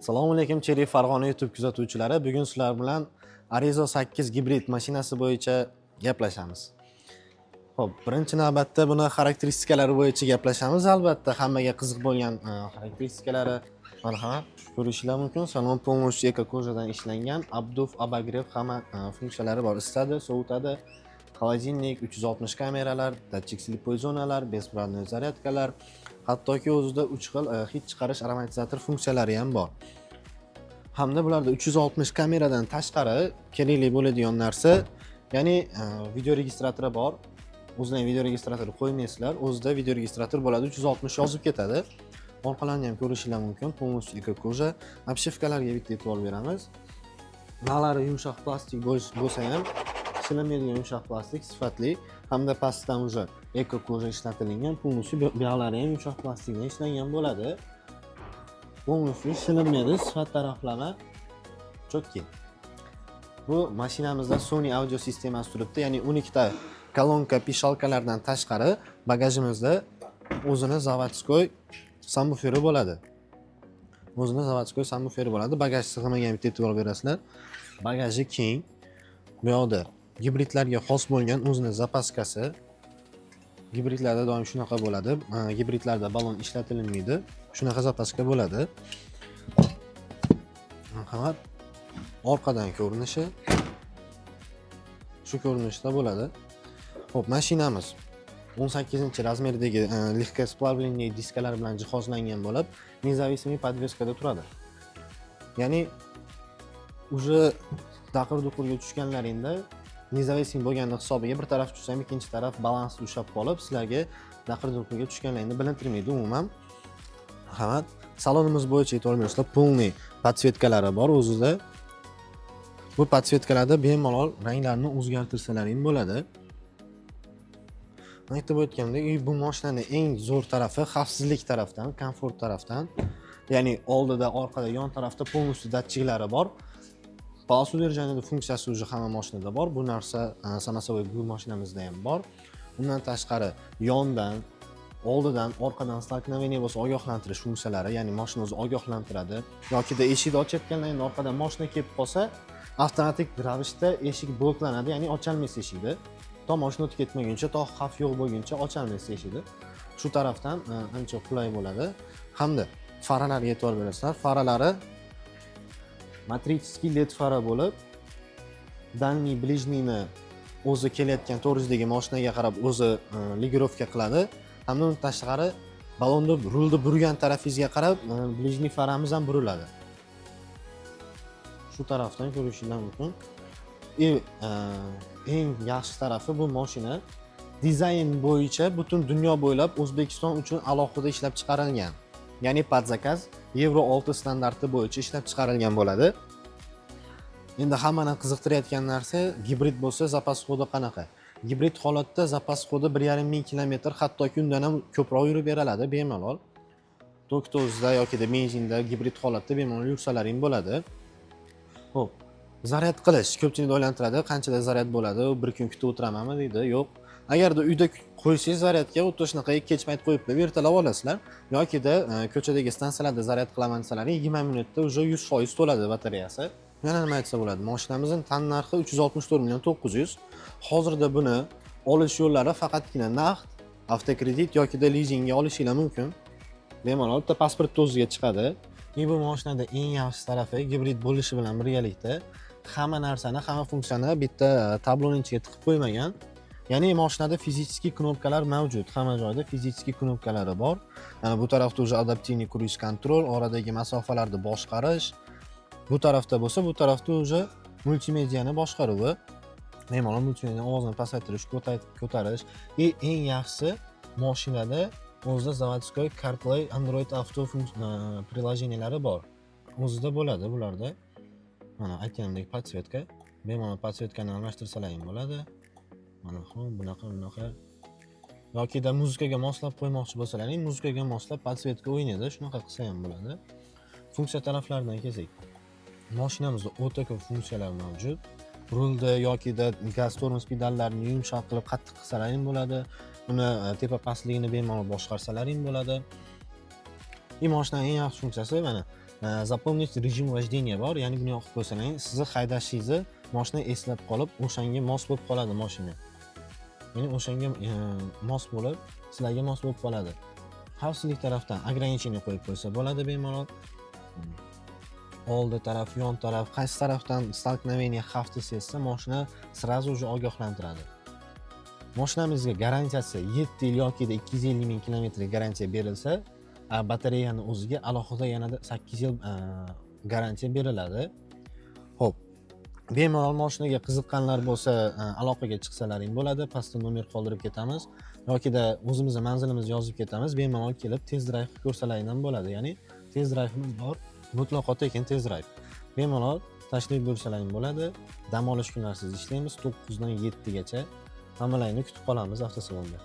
Assalomu alaykum Cherry Farg'ona YouTube kuzatuvchilari. Bugun sizlar bilan Arizo 8 gibrid mashinasi bo'yicha gaplashamiz. Xo'p, birinchi navbatda buni xarakteristikalari bo'yicha gaplashamiz. Albatta, hammaga qiziq bo'lgan xarakteristikalari mana ko'rishingiz mumkin. Salon полностью eko-kojadan ishlangan, obduf, обогрев hamma funksiyalari bor. Isitadi, sovutadi. Холодильник, 360 kameralar, datchik slipoy zonalar, besprovодной zaryadkalar, hattoki o'zida 3 xil hid chiqarish aromatizator funksiyalari ham bor. Hamda bularda 360 kameradan tashqari kerakli bo'ladigan narsa, ya'ni video registratori bor. O'zidan video registratori qo'ymaysizlar, o'zida video registrator bo'ladi, 360 yozib ketadi. Orqalarini ham ko'rishingiz mumkin, полностью eko-koja. Obshivkalarga bitta e'tibor beramiz. Nalari yumshoq plastik bo'lsa ham silinmaydigan yumshoq plastik sifatli, hamda pastdan уже eko-koja ishlatilgan, полностью buyoqlari ham yumshoq plastikdan ishlangan bo'ladi. Полностью silinmaydi, sifat taraflama chotki. Bu mashinamizda Sony audio sistemasi turibdi, ya'ni 12 ta kolonka, pishalkalardan tashqari bagajimizda o'zini zavodskoy subwooferi bo'ladi. Bagaj sig'imiga ham e'tibor berasizlar. Bagaji keng. Bu yoqda gibridlarga xos bo'lgan o'zini zapaskasi. Gibridlarda doim shunaqa bo'ladi. Gibridlarda balon ishlatilmaydi. Shunaqa zapaska bo'ladi. Marhamat. Orqadan ko'rinishi shu ko'rinishda bo'ladi. Xo'p, mashinamiz 18-razmerdagi lегкосплавленный diskalar bilan jihozlangan bo'lib, независимый подвескада turadi. Ya'ni уже daqir-duqurga tushganlaringda независимый bo'lganini hisobiga bir taraf tushsam, ikkinchi taraf balansni ushlab qolib, sizlarga daqir-duqurga tushganlaringni bilintirmaydi umuman. Marhamat. Salonimiz bo'yicha e'tibor bersanglar, полный podsvetkalari bor o'zida. Bu podsvetkalarda bemalol ranglarni o'zgartirsalaring bo'ladi. Aytib o'tgandek, bu mashinaning eng zo'r tarafi xavfsizlik tarafdan, komfort tarafdan, ya'ni oldida, orqada, yon tarafda полностью datchiklari bor. Pulse udержание funksiyasi уже hamma mashinada bor. Bu narsa samosovoy bu mashinamizda ham bor. Undan tashqari yondan, oldidan, orqadan stolknovение bo'lsa ogohlantirish funksiyalari, ya'ni mashina o'zi ogohlantiradi. Yokida eshikni ochayotgandan orqadan mashina kelib qolsa, avtomatik ravishda eshik bloklanadi, ya'ni ocholmaysiz eshikni. To mashina o'tib ketmaguncha, to xavf yo'q bo'lguncha ocholmaysiz eshikni. Shu tarafdan ancha qulay bo'ladi. Hamda faralarga e'tibor berasizlar. Faralari matrichskiy LED fara bo'lib, dальний ближнийni o'zi kelayotgan to'g'risidagi mashinaga qarab o'zi ligirovka qiladi. Hamda undan tashqari balonni rulni burgan tarafingizga qarab ближний faramiz ham buriladi. Shu tarafdan ko'rishingiz mumkin. Eng yaxshi tarafi bu mashina dizayn bo'yicha butun dunyo bo'ylab O'zbekiston uchun alohida ishlab chiqarilgan. Ya'ni podzakaz Euro 6 standarti bo'yicha ishlab chiqarilgan bo'ladi. Endi hammani qiziqtirayotgan narsa gibrid bo'lsa zapas xodi qanaqa? Gibrid holatda zapas xodi 1,5 kilometr, hattoki undan ham ko'proq yurib beriladi bemalol. To'xtovda yoki benzinda gibrid holatda bemalol yursalaring bo'ladi. Xo'p, zaryad qilish ko'pchilikni o'ylantiradi, qanchada zaryad bo'ladi, bir kun kutib o'tiramanmi deydi. Yo'q. Agarda uyda qo'ysangiz zaryadga, o'tda shunaqa kech payt qo'yib ertalab olasizlar, yokida ko'chadagi stansiyalarda zaryad qilaman desalaring 20 minutda уже 100% to'ladi batareyasi. Yana nima aytsa bo'ladi? Mashinamizning tan narxi 364 million 900. Hozirda buni olish yo'llari faqatgina naqd, avtokredit yokida lizingga olishingiz mumkin. Bemalol bitta pasportni o'ziga chiqadi. Bu mashinada eng yaxshi tarafi gibrid bo'lishi bilan birgalikda hamma narsani, hamma funksiyani bitta tabloning ichiga tiqib qo'ymagan. Ya'ni mashinada fiziskiy knopkalar mavjud. Hamma joyda fiziskiy knopkalari bor. Bu tarafda уже adaptivniy cruise control, oradagi masofalarni boshqarish. Bu tarafda bo'lsa, bu tarafda уже multimediani boshqaruvi. Bemalol multimediani ovozini pasaytirish, ko'tarish. Eng yaxshisi mashinada o'zida zavodskoy CarPlay, Android Auto prilojeniyalari bor. O'zida bo'ladi bularda. Mana aytganimdek podsvetka. Bemalol podsvetkani almashtirsalaring bo'ladi. Mana bunaqa. Yokida muzikaga moslab qo'ymoqchi bo'lsalaring, muzikaga moslab podsvetka o'ynaydi, shunaqa qilsa ham bo'ladi. Funksiya taraflaridan kelsak, mashinamizda o'ta ko'p funksiyalar mavjud. Rulda yokida gaz tormoz pedallarini yumshoq qilib qattiq qilsalaring bo'ladi. Uni tepa pastligini bemalol boshqarsalaring bo'ladi. Mashinaning eng yaxshi funksiyasi mana Запомнить rejim vождения bor, ya'ni buni yoqib qo'ysangiz, sizni haydashingizni mashina eslab qolib, o'shanga mos bo'lib qoladi mashina. Ya'ni o'shanga mos bo'lib, sizlarga mos bo'lib qoladi. Xavfsizlik tarafdan ограничение qo'yib qo'ysa bo'ladi bemalol. Oldi taraf, yon taraf, qaysi tarafdan stолкновение xavfni sezsa, mashina sразу уже ogohlantiradi. Mashinamizga garantiyasi 7 yil yoki 250 ming kilometrga garantiya berilsa, batareyani o'ziga alohida yanada 8 yil garantiya beriladi. Xo'p. Bemalol mashinaga qiziqqanlar bo'lsa, aloqaga chiqsalaring bo'ladi. Pastda nomer qoldirib ketamiz yokida o'zimizning manzilimizni yozib ketamiz. Bemalol kelib test drive ko'rsalaring ham bo'ladi. Ya'ni test drive'imiz bor. Mutlaqo tekin test drive. Bemalol tashrif buyursalaring bo'ladi. Dam olish kunlarsiz ishlaymiz 9 dan 7 gacha. Hammalaringni kutib qolamiz avtosalonda.